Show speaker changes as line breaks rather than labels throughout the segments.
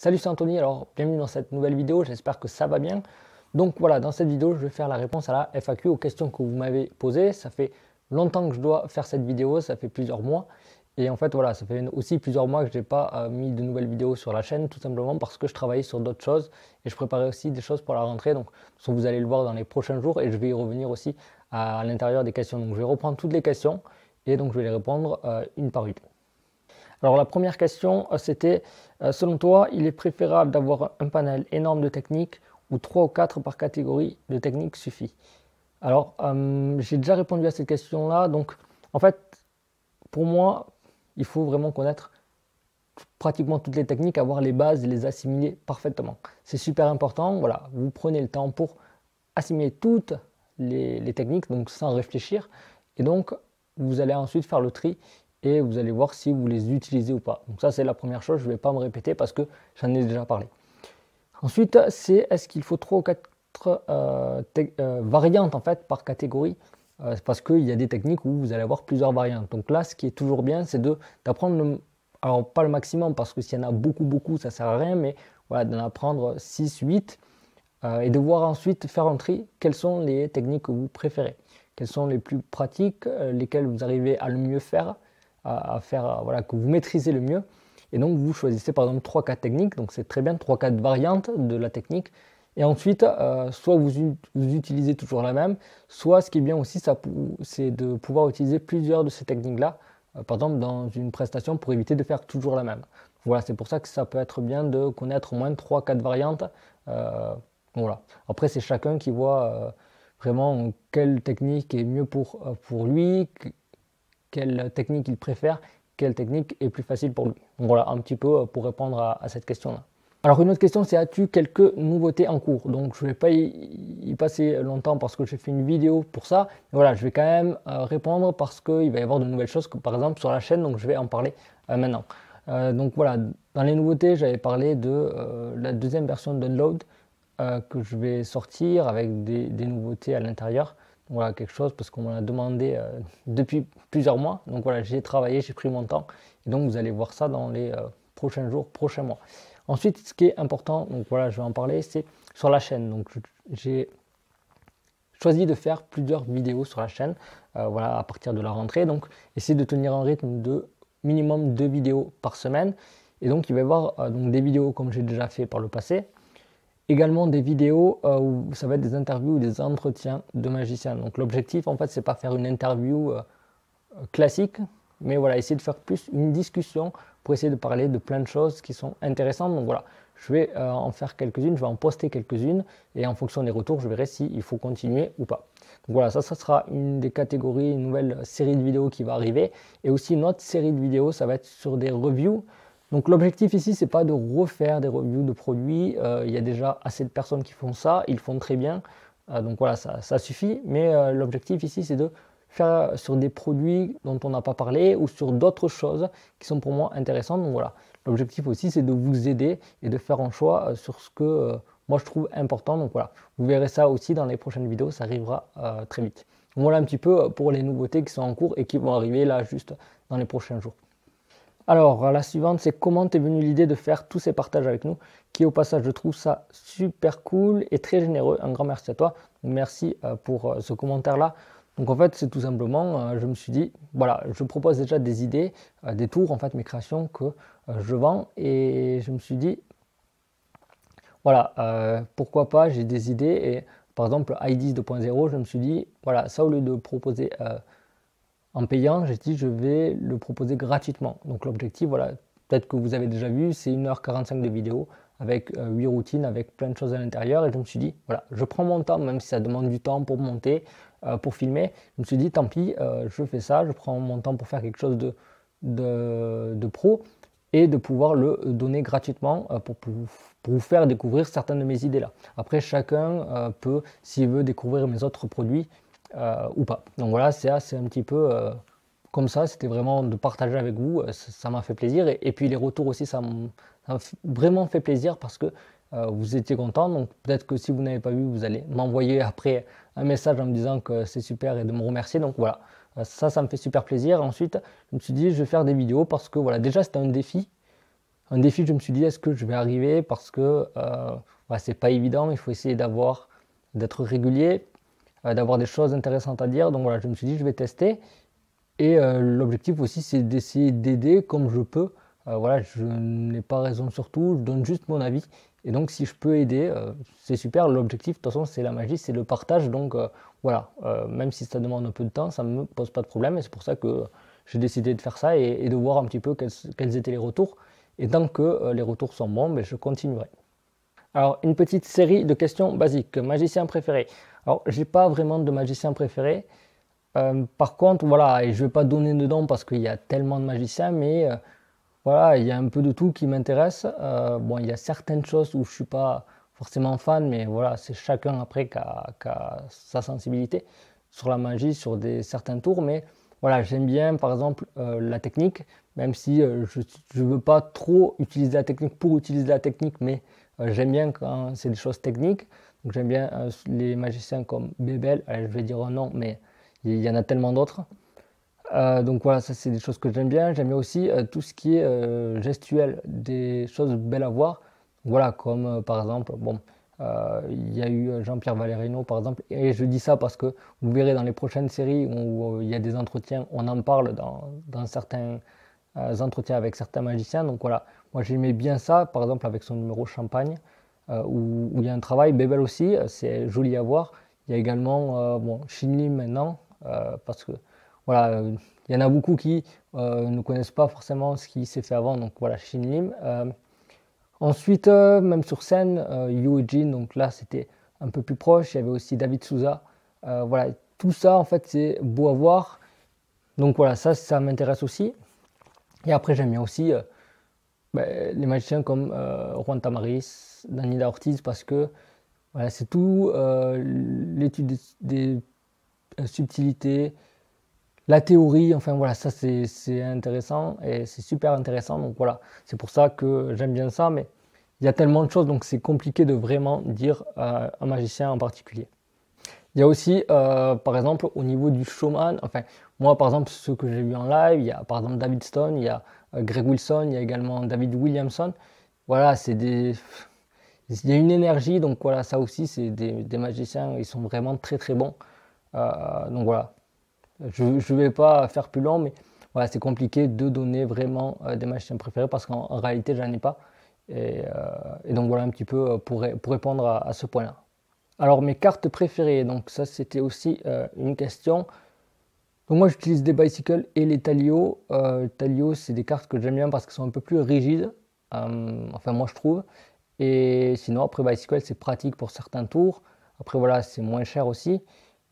Salut, c'est Anthony, alors bienvenue dans cette nouvelle vidéo, j'espère que ça va bien. Donc voilà, dans cette vidéo, je vais faire la réponse à la FAQ, aux questions que vous m'avez posées. Ça fait longtemps que je dois faire cette vidéo, ça fait plusieurs mois. Et en fait, voilà, ça fait aussi plusieurs mois que je n'ai pas mis de nouvelles vidéos sur la chaîne, tout simplement parce que je travaillais sur d'autres choses et je préparais aussi des choses pour la rentrée. Donc, vous allez le voir dans les prochains jours et je vais y revenir aussi à l'intérieur des questions. Donc, je vais reprendre toutes les questions et donc je vais les répondre une par une. Alors la première question, c'était, selon toi, il est préférable d'avoir un panel énorme de techniques ou 3 ou 4 par catégorie de techniques suffit? Alors, j'ai déjà répondu à cette question-là. Donc, en fait, pour moi, il faut vraiment connaître pratiquement toutes les techniques, avoir les bases et les assimiler parfaitement. C'est super important. Voilà, vous prenez le temps pour assimiler toutes les techniques, donc sans réfléchir. Et donc, vous allez ensuite faire le tri et vous allez voir si vous les utilisez ou pas. Donc ça, c'est la première chose, je ne vais pas me répéter parce que j'en ai déjà parlé. Ensuite, c'est est-ce qu'il faut 3 ou 4 variantes en fait par catégorie, parce qu'il y a des techniques où vous allez avoir plusieurs variantes. Donc là, ce qui est toujours bien, c'est d'apprendre, alors pas le maximum parce que s'il y en a beaucoup, ça ne sert à rien, mais voilà, d'en apprendre 6, 8 et de voir ensuite faire un tri, quelles sont les techniques que vous préférez, quelles sont les plus pratiques, lesquelles vous arrivez à le mieux faire, à faire, voilà, que vous maîtrisez le mieux. Et donc vous choisissez par exemple 3-4 techniques, donc c'est très bien, 3-4 variantes de la technique. Et ensuite, soit vous utilisez toujours la même, soit ce qui est bien aussi, c'est de pouvoir utiliser plusieurs de ces techniques-là, par exemple dans une prestation pour éviter de faire toujours la même. Voilà, c'est pour ça que ça peut être bien de connaître au moins 3-4 variantes. Voilà. Après, c'est chacun qui voit vraiment quelle technique est mieux pour lui, quelle technique il préfère, quelle technique est plus facile pour lui. Donc voilà, un petit peu pour répondre à cette question-là. Alors une autre question, c'est as-tu quelques nouveautés en cours? Donc je ne vais pas y passer longtemps parce que j'ai fait une vidéo pour ça. Mais voilà, je vais quand même répondre parce qu'il va y avoir de nouvelles choses, par exemple sur la chaîne, donc je vais en parler maintenant. Donc voilà, dans les nouveautés, j'avais parlé de la deuxième version d'Unload que je vais sortir avec des nouveautés à l'intérieur. Voilà, quelque chose parce qu'on m'en a demandé depuis plusieurs mois. Donc voilà, j'ai travaillé, j'ai pris mon temps. Et donc vous allez voir ça dans les prochains jours, prochains mois. Ensuite, ce qui est important, donc voilà, je vais en parler, c'est sur la chaîne. Donc j'ai choisi de faire plusieurs vidéos sur la chaîne, voilà, à partir de la rentrée. Donc essayer de tenir un rythme de minimum 2 vidéos par semaine. Et donc il va y avoir donc des vidéos comme j'ai déjà fait par le passé. Également des vidéos où ça va être des interviews ou des entretiens de magiciens. Donc l'objectif en fait c'est pas faire une interview classique, mais voilà, essayer de faire plus une discussion pour essayer de parler de plein de choses qui sont intéressantes. Donc voilà, je vais en faire quelques-unes, je vais en poster quelques-unes et en fonction des retours, je verrai s'il faut continuer ou pas. Donc voilà, ça sera une des catégories, une nouvelle série de vidéos qui va arriver. Et aussi une autre série de vidéos, ça va être sur des reviews. Donc l'objectif ici, c'est pas de refaire des reviews de produits. Il y a déjà assez de personnes qui font ça, ils font très bien. Donc voilà, ça suffit. Mais l'objectif ici, c'est de faire sur des produits dont on n'a pas parlé ou sur d'autres choses qui sont pour moi intéressantes. Donc voilà, l'objectif aussi, c'est de vous aider et de faire un choix sur ce que moi je trouve important. Donc voilà, vous verrez ça aussi dans les prochaines vidéos, ça arrivera très vite. Donc voilà un petit peu pour les nouveautés qui sont en cours et qui vont arriver là juste dans les prochains jours. Alors, la suivante, c'est comment t'es venue l'idée de faire tous ces partages avec nous, qui au passage, je trouve ça super cool et très généreux. Un grand merci à toi. Merci pour ce commentaire-là. Donc en fait, c'est tout simplement, je me suis dit, voilà, je propose déjà des idées, des tours, en fait, mes créations que je vends. Et je me suis dit, voilà, pourquoi pas, j'ai des idées. Et par exemple, IDs 2.0, je me suis dit, voilà, ça au lieu de proposer en payant, j'ai dit je vais le proposer gratuitement. Donc l'objectif, voilà, peut-être que vous avez déjà vu, c'est 1h45 de vidéo avec 8 routines, avec plein de choses à l'intérieur. Et je me suis dit, voilà, je prends mon temps, même si ça demande du temps pour monter, pour filmer. Je me suis dit, tant pis, je fais ça, je prends mon temps pour faire quelque chose de pro et de pouvoir le donner gratuitement pour vous faire découvrir certaines de mes idées là. Après, chacun peut, s'il veut découvrir mes autres produits, ou pas. Donc voilà, c'est un petit peu comme ça, c'était vraiment de partager avec vous, ça m'a fait plaisir. Et puis les retours aussi, ça m'a vraiment fait plaisir parce que vous étiez content. Donc peut-être que si vous n'avez pas vu, vous allez m'envoyer après un message en me disant que c'est super et de me remercier. Donc voilà, ça me fait super plaisir. Ensuite, je me suis dit, je vais faire des vidéos parce que voilà, déjà c'était un défi. un défi, je me suis dit, est-ce que je vais arriver? Parce que c'est pas évident, il faut essayer d'être régulier, d'avoir des choses intéressantes à dire. Donc voilà, je me suis dit, je vais tester. Et l'objectif aussi, c'est d'essayer d'aider comme je peux. Voilà, je n'ai pas raison sur tout, je donne juste mon avis. Et donc, si je peux aider, c'est super. L'objectif, de toute façon, c'est la magie, c'est le partage. Donc, voilà, même si ça demande un peu de temps, ça ne me pose pas de problème. Et c'est pour ça que j'ai décidé de faire ça et de voir un petit peu quels étaient les retours. Et tant que les retours sont bons, ben, je continuerai. Alors, une petite série de questions basiques. Magicien préféré. Alors, j'ai pas vraiment de magicien préféré. Par contre, voilà, et je vais pas donner de nom parce qu'il y a tellement de magiciens, mais voilà, il y a un peu de tout qui m'intéresse. Bon, il y a certaines choses où je suis pas forcément fan, mais voilà, c'est chacun après qui a sa sensibilité sur la magie, sur certains tours. Mais voilà, j'aime bien par exemple la technique, même si je ne veux pas trop utiliser la technique pour utiliser la technique, mais j'aime bien quand c'est des choses techniques. Donc j'aime bien les magiciens comme Bebel, allez, je vais dire un nom, mais il y en a tellement d'autres. Donc voilà, ça c'est des choses que j'aime bien. J'aime bien aussi tout ce qui est gestuel, des choses belles à voir. Voilà, comme par exemple, bon, il y a eu Jean-Pierre Valerino par exemple, et je dis ça parce que vous verrez dans les prochaines séries où il y a des entretiens, on en parle dans certains entretiens avec certains magiciens. Donc voilà, moi j'aimais bien ça, par exemple avec son numéro Champagne, où il y a un travail. Bebel aussi, c'est joli à voir. Il y a également bon, Shinli maintenant, parce que voilà, il y en a beaucoup qui ne connaissent pas forcément ce qui s'est fait avant, donc voilà, Shin Lim. Ensuite, même sur scène, Yu Jin, donc là c'était un peu plus proche, il y avait aussi David Souza. Voilà, tout ça en fait c'est beau à voir. Donc voilà, ça m'intéresse aussi. Et après j'aime bien aussi les magiciens comme Juan Tamariz, Daniela Ortiz, parce que voilà, c'est tout l'étude des subtilités, la théorie, enfin voilà, ça c'est intéressant et c'est super intéressant. Donc voilà, c'est pour ça que j'aime bien ça, mais il y a tellement de choses, donc c'est compliqué de vraiment dire un magicien en particulier. Il y a aussi, par exemple, au niveau du showman, enfin, moi par exemple, ceux que j'ai vu en live, il y a par exemple David Stone, il y a Greg Wilson, il y a également David Williamson. Voilà, il y a une énergie, donc voilà, ça aussi, c'est des magiciens, ils sont vraiment très très bons. Donc voilà. Je ne vais pas faire plus long, mais voilà, c'est compliqué de donner vraiment des magiciens préférés parce qu'en réalité, j'en ai pas. Et donc voilà un petit peu pour répondre à ce point-là. Alors mes cartes préférées, donc ça c'était aussi une question. Donc moi j'utilise des Bicycle et les Talio. Talio c'est des cartes que j'aime bien parce qu'elles sont un peu plus rigides, enfin moi je trouve. Et sinon après Bicycle c'est pratique pour certains tours. Après voilà c'est moins cher aussi.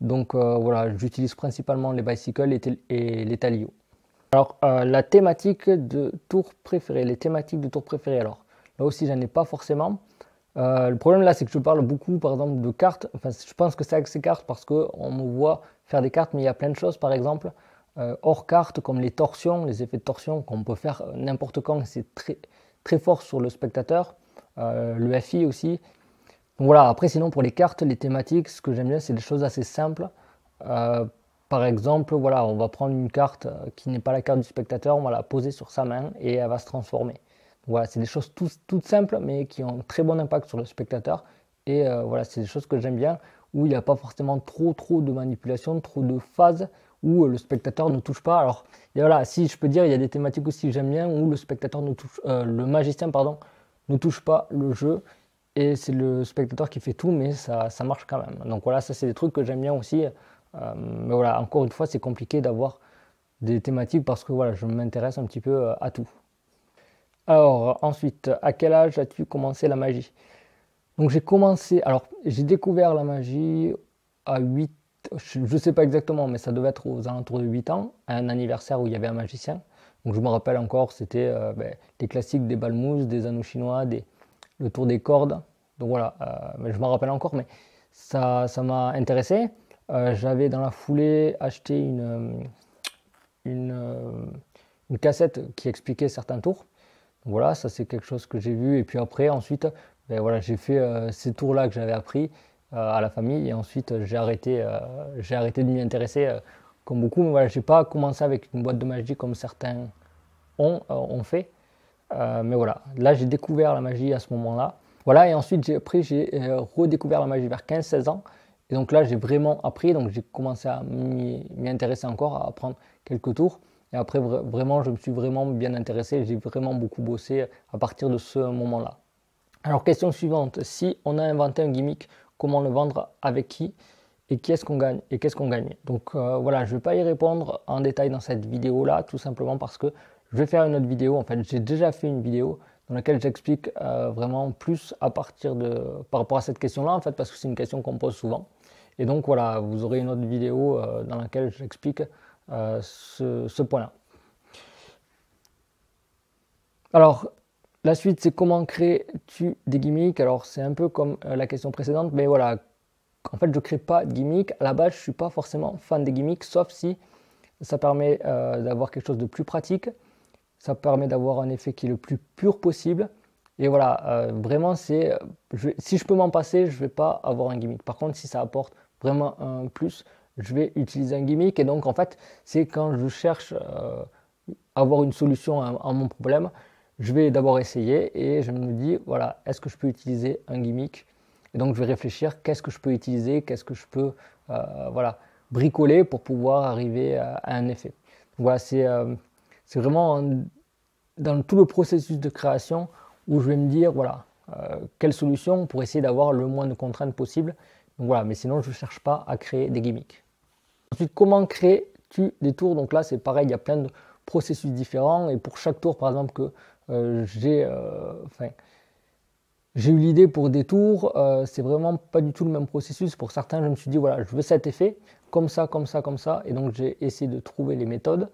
Donc voilà, j'utilise principalement les Bicycle et les Talio. Alors la thématique de tour préféré, les thématiques de tour préféré, alors là aussi j'en ai pas forcément. Le problème là c'est que je parle beaucoup par exemple de cartes, enfin je pense que c'est avec ces cartes parce qu'on me voit faire des cartes, mais il y a plein de choses par exemple hors cartes comme les torsions, les effets de torsion qu'on peut faire n'importe quand, c'est très, très fort sur le spectateur, le FI aussi. Donc voilà, après sinon pour les cartes, les thématiques, ce que j'aime bien c'est des choses assez simples. Par exemple, voilà, on va prendre une carte qui n'est pas la carte du spectateur, on va la poser sur sa main et elle va se transformer. Donc voilà, c'est des choses toutes simples mais qui ont un très bon impact sur le spectateur. Et voilà, c'est des choses que j'aime bien où il n'y a pas forcément trop de manipulation, trop de phases où le spectateur ne touche pas. Alors et voilà, si je peux dire, il y a des thématiques aussi que j'aime bien où le spectateur ne touche, le magicien pardon, ne touche pas le jeu et c'est le spectateur qui fait tout, mais ça marche quand même. Donc voilà, ça c'est des trucs que j'aime bien aussi. Mais voilà, encore une fois, c'est compliqué d'avoir des thématiques parce que voilà, je m'intéresse un petit peu à tout. Alors ensuite, à quel âge as-tu commencé la magie? Donc j'ai commencé, alors j'ai découvert la magie à 8, je ne sais pas exactement, mais ça devait être aux alentours de 8 ans, à un anniversaire où il y avait un magicien. Donc je me rappelle encore, c'était les classiques des balmous, des anneaux chinois, le tour des cordes. Donc voilà, je m'en rappelle encore, mais ça m'a intéressé. J'avais dans la foulée acheté une cassette qui expliquait certains tours. Donc voilà, ça c'est quelque chose que j'ai vu. Et puis après, ensuite, voilà, j'ai fait ces tours-là que j'avais appris à la famille. Et ensuite, j'ai arrêté de m'y intéresser comme beaucoup. Mais voilà, j'ai pas commencé avec une boîte de magie comme certains ont fait. Mais voilà, là j'ai découvert la magie à ce moment-là. Voilà, et ensuite après j'ai redécouvert la magie vers 15-16 ans. Et donc là j'ai vraiment appris, donc j'ai commencé à m'y intéresser encore, à apprendre quelques tours. Et après vraiment je me suis vraiment bien intéressé, j'ai vraiment beaucoup bossé à partir de ce moment-là. Alors question suivante, si on a inventé un gimmick, comment le vendre, avec qui et qu'est-ce qu'on gagne et qu'est-ce qu'on gagne. Donc voilà, je ne vais pas y répondre en détail dans cette vidéo là, tout simplement parce que je vais faire une autre vidéo. En fait, j'ai déjà fait une vidéo dans laquelle j'explique vraiment plus par rapport à cette question là, en fait, parce que c'est une question qu'on me pose souvent. Et donc voilà, vous aurez une autre vidéo dans laquelle j'explique ce point là. Alors la suite, c'est comment crées-tu des gimmicks. Alors c'est un peu comme la question précédente, mais voilà, en fait je ne crée pas de gimmicks. À la base je ne suis pas forcément fan des gimmicks, sauf si ça permet d'avoir quelque chose de plus pratique, ça permet d'avoir un effet qui est le plus pur possible. Et voilà, vraiment si je peux m'en passer, je ne vais pas avoir un gimmick. Par contre, si ça apporte vraiment un plus, je vais utiliser un gimmick. Et donc en fait, c'est quand je cherche à avoir une solution à mon problème, je vais d'abord essayer et je me dis, voilà, est-ce que je peux utiliser un gimmick? Et donc je vais réfléchir, qu'est-ce que je peux utiliser, qu'est-ce que je peux voilà, bricoler pour pouvoir arriver à un effet. Donc voilà, c'est vraiment dans tout le processus de création où je vais me dire, voilà, quelle solution pour essayer d'avoir le moins de contraintes possible. Donc voilà, mais sinon je ne cherche pas à créer des gimmicks. Ensuite, comment crées-tu des tours? Donc là, c'est pareil, il y a plein de processus différents et pour chaque tour, par exemple, que j'ai eu l'idée pour des tours, c'est vraiment pas du tout le même processus. Pour certains, je me suis dit, voilà, je veux cet effet, comme ça, comme ça, comme ça, et donc j'ai essayé de trouver les méthodes.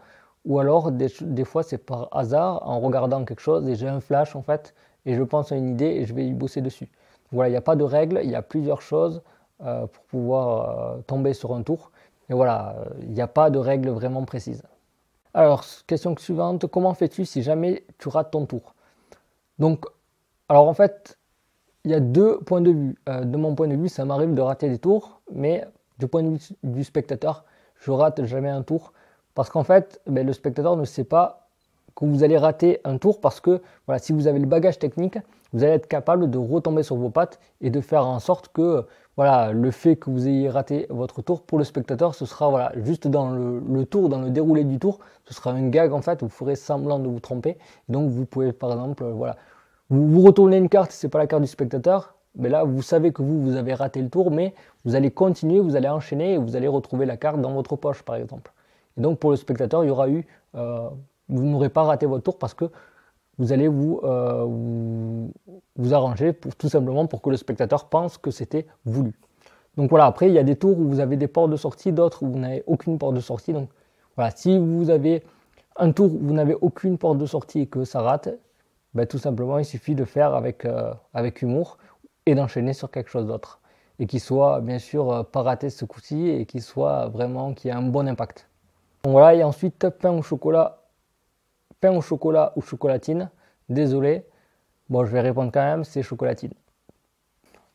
Ou alors, des fois, c'est par hasard, en regardant quelque chose, et j'ai un flash, en fait, et je pense à une idée, et je vais y bosser dessus. Donc, voilà, il n'y a pas de règle, il y a plusieurs choses pour pouvoir tomber sur un tour. Et voilà, il n'y a pas de règle vraiment précise. Alors, question suivante, comment fais-tu si jamais tu rates ton tour? Donc, alors en fait, il y a deux points de vue. De mon point de vue, ça m'arrive de rater des tours, mais du point de vue du spectateur, je rate jamais un tour. Parce qu'en fait, le spectateur ne sait pas que vous allez rater un tour parce que voilà, si vous avez le bagage technique, vous allez être capable de retomber sur vos pattes et de faire en sorte que voilà, le fait que vous ayez raté votre tour, pour le spectateur, ce sera voilà, juste dans le tour, dans le déroulé du tour, ce sera un gag en fait, vous ferez semblant de vous tromper. Et donc vous pouvez par exemple, voilà, vous retournez une carte, c'est pas la carte du spectateur, mais là vous savez que vous avez raté le tour, mais vous allez continuer, vous allez enchaîner et vous allez retrouver la carte dans votre poche par exemple. Et donc pour le spectateur, il y aura eu, vous n'aurez pas raté votre tour parce que vous allez vous arranger tout simplement pour que le spectateur pense que c'était voulu. Donc voilà, après il y a des tours où vous avez des portes de sortie, d'autres où vous n'avez aucune porte de sortie. Donc voilà, si vous avez un tour où vous n'avez aucune porte de sortie et que ça rate, tout simplement il suffit de faire avec humour et d'enchaîner sur quelque chose d'autre. Et qui soit bien sûr pas raté ce coup-ci et qui soit vraiment, qui ait un bon impact. Donc voilà, et ensuite pain au chocolat ou chocolatine. Désolé, bon je vais répondre quand même, c'est chocolatine.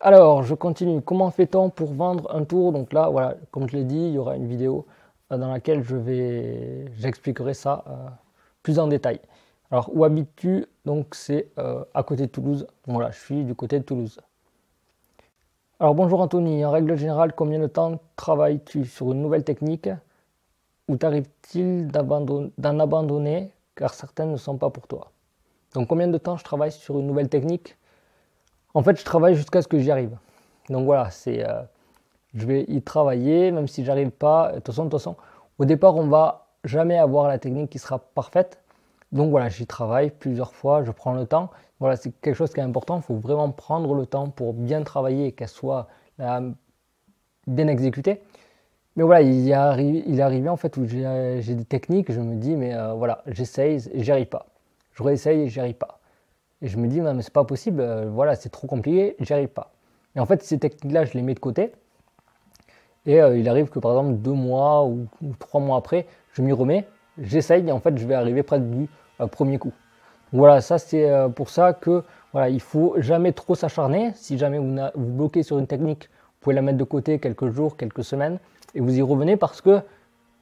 Alors je continue, comment fait-on pour vendre un tour? Donc là voilà, comme je l'ai dit, il y aura une vidéo dans laquelle j'expliquerai ça plus en détail. Alors où habites-tu? Donc c'est à côté de Toulouse, donc voilà, je suis du côté de Toulouse. Alors bonjour Anthony, en règle générale, combien de temps travailles-tu sur une nouvelle technique? Ou t'arrive-t-il d'en abandonner car certaines ne sont pas pour toi? Donc combien de temps je travaille sur une nouvelle technique? En fait, je travaille jusqu'à ce que j'y arrive. Donc voilà, je vais y travailler, même si j'arrive pas. De toute façon, au départ, on va jamais avoir la technique qui sera parfaite. Donc voilà, j'y travaille plusieurs fois, je prends le temps. Voilà, c'est quelque chose qui est important. Il faut vraiment prendre le temps pour bien travailler et qu'elle soit bien exécutée. Mais voilà, il est arrivé en fait où j'ai des techniques, je me dis, mais voilà, j'essaye et j'y arrive pas. Je réessaye et j'y arrive pas. Et je me dis, non, mais c'est pas possible, voilà, c'est trop compliqué, j'y arrive pas. Et en fait, ces techniques-là, je les mets de côté. Et il arrive que par exemple 2 mois ou 3 mois après, je m'y remets, j'essaye et en fait, je vais arriver près du premier coup. Voilà, ça c'est pour ça que voilà, il faut jamais trop s'acharner. Si jamais vous bloquez sur une technique, vous pouvez la mettre de côté quelques jours, quelques semaines et vous y revenez parce que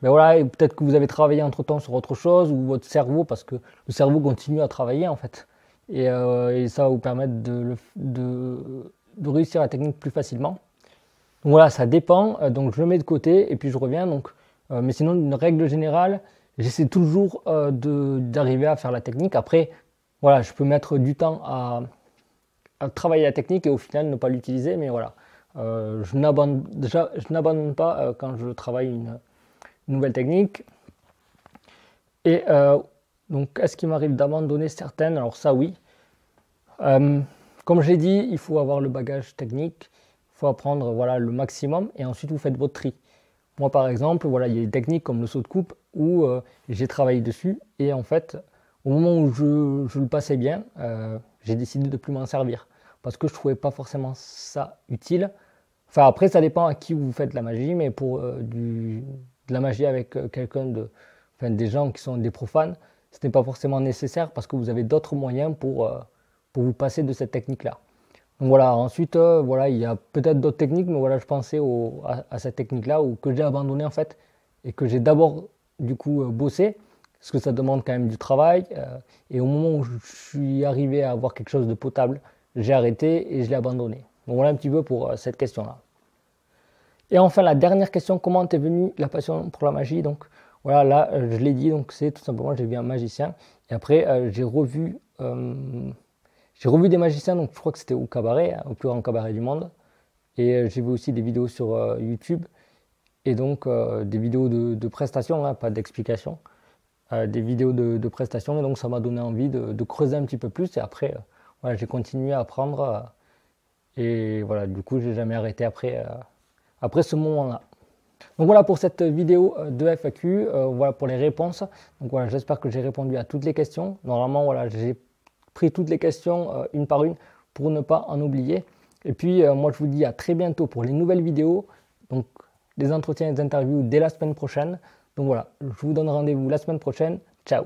voilà, peut-être que vous avez travaillé entre temps sur autre chose ou votre cerveau, parce que le cerveau continue à travailler en fait. et ça va vous permettre de réussir la technique plus facilement. Donc voilà, ça dépend, donc je le mets de côté et puis je reviens. Donc, mais sinon, une règle générale, j'essaie toujours d'arriver à faire la technique. Après, voilà, je peux mettre du temps à travailler la technique et au final ne pas l'utiliser, mais voilà. Je n'abandonne pas quand je travaille une nouvelle technique. Et donc, est-ce qu'il m'arrive d'abandonner certaines? Alors ça, oui. Comme j'ai dit, il faut avoir le bagage technique, il faut apprendre voilà, le maximum et ensuite vous faites votre tri. Moi par exemple, voilà, il y a des techniques comme le saut de coupe où j'ai travaillé dessus et en fait, au moment où je le passais bien, j'ai décidé de ne plus m'en servir parce que je ne trouvais pas forcément ça utile. Enfin après, ça dépend à qui vous faites la magie, mais pour de la magie avec des gens qui sont des profanes, ce n'est pas forcément nécessaire parce que vous avez d'autres moyens pour vous passer de cette technique-là. Donc voilà, ensuite, voilà, il y a peut-être d'autres techniques, mais voilà, je pensais à cette technique-là que j'ai abandonnée en fait et que j'ai d'abord du coup bossé parce que ça demande quand même du travail et au moment où je suis arrivé à avoir quelque chose de potable, j'ai arrêté et je l'ai abandonné. Donc voilà un petit peu pour cette question-là. Et enfin, la dernière question, comment t'es venue la passion pour la magie? Donc voilà, là, je l'ai dit, donc c'est tout simplement, j'ai vu un magicien et après, j'ai revu des magiciens, donc je crois que c'était au cabaret, au plus grand cabaret du monde. Et j'ai vu aussi des vidéos sur YouTube. Et donc des vidéos de prestations, hein, pas d'explications. Des vidéos de prestations. Et donc ça m'a donné envie de creuser un petit peu plus. Et après, voilà, j'ai continué à apprendre. Et voilà, du coup, j'ai jamais arrêté après ce moment-là. Donc voilà pour cette vidéo de FAQ. Voilà pour les réponses. Donc voilà, j'espère que j'ai répondu à toutes les questions. Normalement, voilà, j'ai pris toutes les questions une par une pour ne pas en oublier. Et puis moi je vous dis à très bientôt pour les nouvelles vidéos, donc des entretiens et des interviews dès la semaine prochaine. Donc voilà, je vous donne rendez-vous la semaine prochaine. Ciao!